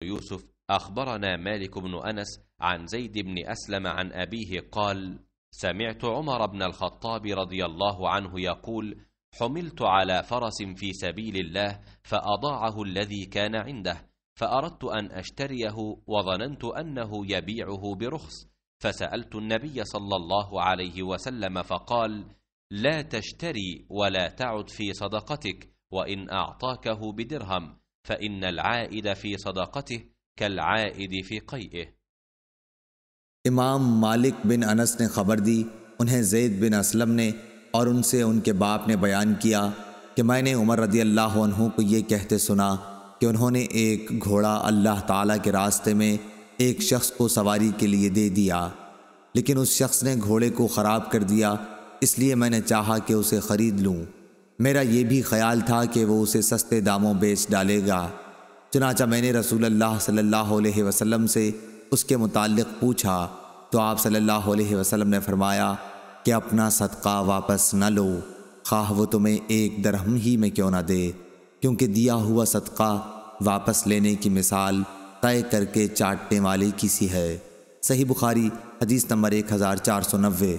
يوسف أخبرنا مالك بن أنس عن زيد بن أسلم عن أبيه قال: سمعت عمر بن الخطاب رضي الله عنه يقول: حملت على فرس في سبيل الله فأضاعه الذي كان عنده، فأردت أن أشتريه وظننت أنه يبيعه برخص، فسألت النبي صلى الله عليه وسلم فقال: لا تشتري ولا تعد في صدقتك، وإن أعطاكه بدرهم، فإن العائد في صدقته كالعائد في قيئه. इमाम मालिक बिन अनस ने ख़बर दी, उन्हें ज़ैद बिन असलम ने और उनसे उनके बाप ने बयान किया कि मैंने उमर रदी अल्लाह अन्हु को ये कहते सुना कि उन्होंने एक घोड़ा अल्लाह ताला के रास्ते में एक शख्स को सवारी के लिए दे दिया, लेकिन उस शख्स ने घोड़े को ख़राब कर दिया। इसलिए मैंने चाहा कि उसे ख़रीद लूँ। मेरा ये भी ख़याल था कि वो उसे सस्ते दामों बेच डालेगा। चुनाचा मैंने रसूल अल्लाह सल्लल्लाहु अलैहि वसल्लम से उसके मुताल्लिक़ पूछा तो आप सल्लल्लाहु अलैहि वसल्लम ने फरमाया कि अपना सदका वापस न लो, खाह वो तुम्हें एक दरहम ही में क्यों न दे, क्योंकि दिया हुआ सदका वापस लेने की मिसाल तय करके चाटने वाले की सी है। सही बुखारी हदीस नंबर 1490।